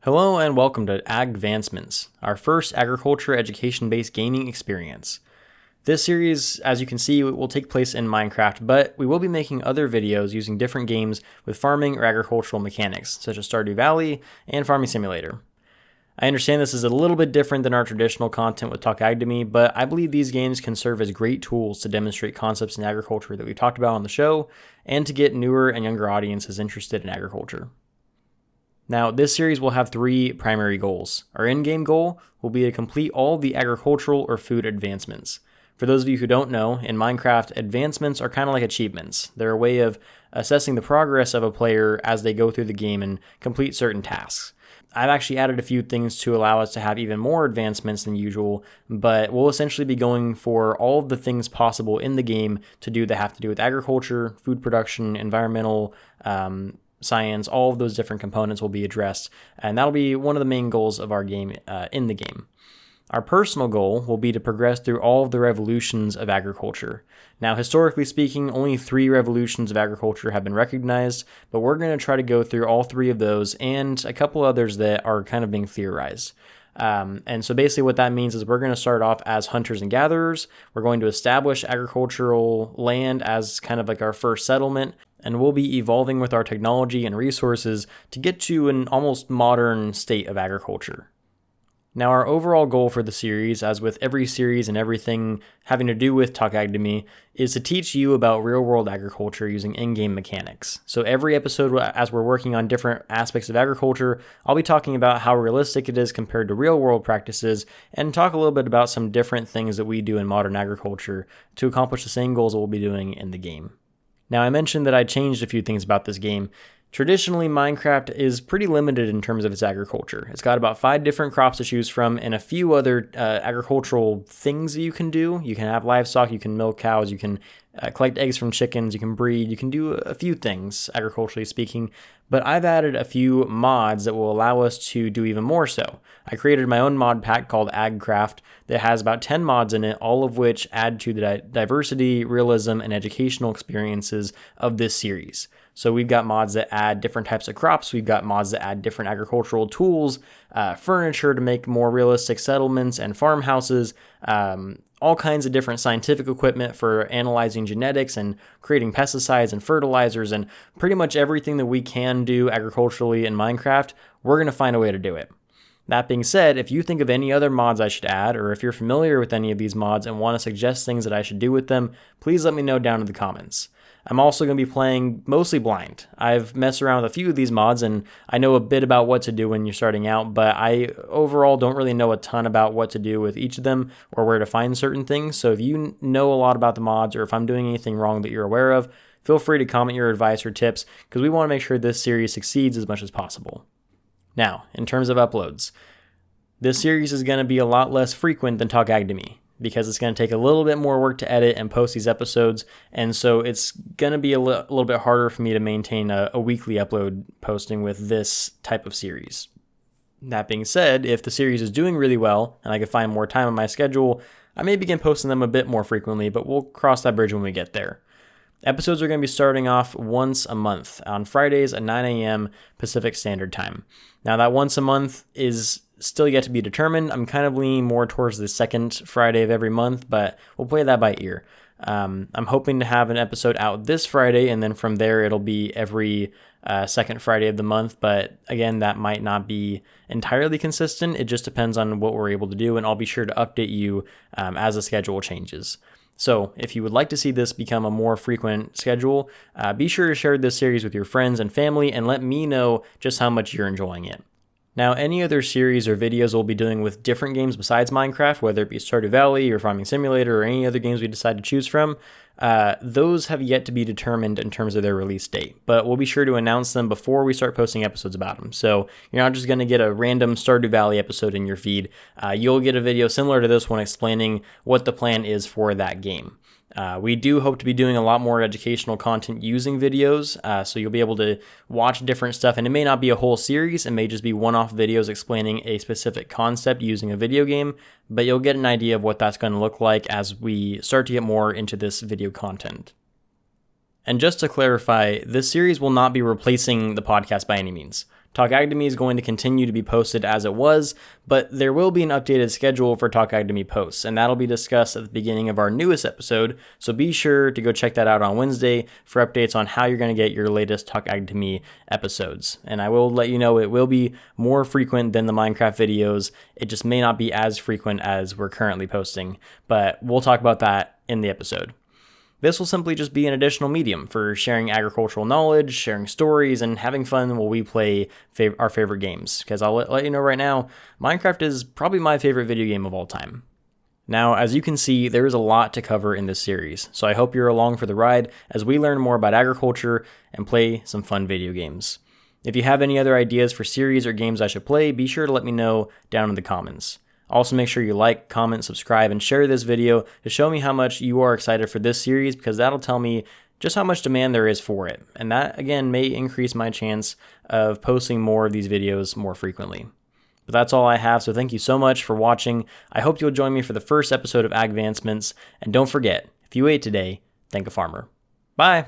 Hello and welcome to Agvancements, our first agriculture education-based gaming experience. This series, as you can see, will take place in Minecraft, but we will be making other videos using different games with farming or agricultural mechanics, such as Stardew Valley and Farming Simulator. I understand this is a little bit different than our traditional content with Talk Ag to Me, but I believe these games can serve as great tools to demonstrate concepts in agriculture that we've talked about on the show, and to get newer and younger audiences interested in agriculture. Now, this series will have three primary goals. Our in-game goal will be to complete all the agricultural or food advancements. For those of you who don't know, in Minecraft, advancements are kind of like achievements. They're a way of assessing the progress of a player as they go through the game and complete certain tasks. I've actually added a few things to allow us to have even more advancements than usual, but we'll essentially be going for all of the things possible in the game to do that have to do with agriculture, food production, environmental, science. All of those different components will be addressed, and that'll be one of the main goals of our game in the game. Our personal goal will be to progress through all of the revolutions of agriculture. Now, historically speaking, only 3 revolutions of agriculture have been recognized, but we're going to try to go through all 3 of those and a couple others that are kind of being theorized. And so basically what that means is we're going to start off as hunters and gatherers. We're going to establish agricultural land as kind of like our first settlement, and we'll be evolving with our technology and resources to get to an almost modern state of agriculture. Now, our overall goal for the series, as with every series and everything having to do with Talk Ag to Me, is to teach you about real-world agriculture using in-game mechanics. So every episode, as we're working on different aspects of agriculture, I'll be talking about how realistic it is compared to real-world practices, and talk a little bit about some different things that we do in modern agriculture to accomplish the same goals that we'll be doing in the game. Now, I mentioned that I changed a few things about this game. Traditionally, Minecraft is pretty limited in terms of its agriculture. It's got about 5 different crops to choose from and a few other agricultural things that you can do. You can have livestock, you can milk cows, you can collect eggs from chickens, you can breed, you can do a few things, agriculturally speaking. But I've added a few mods that will allow us to do even more so. I created my own mod pack called Agricraft that has about 10 mods in it, all of which add to the diversity, realism, and educational experiences of this series. So we've got mods that add different types of crops. We've got mods that add different agricultural tools, furniture to make more realistic settlements and farmhouses, all kinds of different scientific equipment for analyzing genetics and creating pesticides and fertilizers, and pretty much everything that we can do agriculturally in Minecraft, we're going to find a way to do it. That being said, if you think of any other mods I should add, or if you're familiar with any of these mods and want to suggest things that I should do with them, please let me know down in the comments. I'm also going to be playing mostly blind. I've messed around with a few of these mods, and I know a bit about what to do when you're starting out, but I overall don't really know a ton about what to do with each of them or where to find certain things. So if you know a lot about the mods, or if I'm doing anything wrong that you're aware of, feel free to comment your advice or tips, because we want to make sure this series succeeds as much as possible. Now, in terms of uploads, this series is going to be a lot less frequent than Talk Ag to Me, because it's going to take a little bit more work to edit and post these episodes, and so it's going to be a little bit harder for me to maintain a weekly upload posting with this type of series. That being said, if the series is doing really well and I can find more time on my schedule, I may begin posting them a bit more frequently, but we'll cross that bridge when we get there. Episodes are going to be starting off once a month on Fridays at 9 a.m. Pacific Standard Time. Now, that once a month is still yet to be determined. I'm kind of leaning more towards the second Friday of every month, but we'll play that by ear. I'm hoping to have an episode out this Friday, and then from there it'll be every second Friday of the month. But again, that might not be entirely consistent. It just depends on what we're able to do, and I'll be sure to update you as the schedule changes. So if you would like to see this become a more frequent schedule, be sure to share this series with your friends and family, and let me know just how much you're enjoying it. Now, any other series or videos we'll be doing with different games besides Minecraft, whether it be Stardew Valley or Farming Simulator or any other games we decide to choose from, those have yet to be determined in terms of their release date, but we'll be sure to announce them before we start posting episodes about them. So you're not just going to get a random Stardew Valley episode in your feed. You'll get a video similar to this one explaining what the plan is for that game. We do hope to be doing a lot more educational content using videos, so you'll be able to watch different stuff, and it may not be a whole series, it may just be one-off videos explaining a specific concept using a video game, but you'll get an idea of what that's going to look like as we start to get more into this video content. And just to clarify, this series will not be replacing the podcast by any means. Talk Ag to Me is going to continue to be posted as it was, but there will be an updated schedule for Talk Ag to Me posts, and that'll be discussed at the beginning of our newest episode, so be sure to go check that out on Wednesday for updates on how you're going to get your latest Talk Ag to Me episodes. And I will let you know it will be more frequent than the Minecraft videos. It just may not be as frequent as we're currently posting, but we'll talk about that in the episode. This will simply just be an additional medium for sharing agricultural knowledge, sharing stories, and having fun while we play our favorite games. Because I'll let you know right now, Minecraft is probably my favorite video game of all time. Now, as you can see, there is a lot to cover in this series, so I hope you're along for the ride as we learn more about agriculture and play some fun video games. If you have any other ideas for series or games I should play, be sure to let me know down in the comments. Also, make sure you like, comment, subscribe, and share this video to show me how much you are excited for this series, because that'll tell me just how much demand there is for it. And that, again, may increase my chance of posting more of these videos more frequently. But that's all I have, so thank you so much for watching. I hope you'll join me for the first episode of Agvancements. And don't forget, if you ate today, thank a farmer. Bye!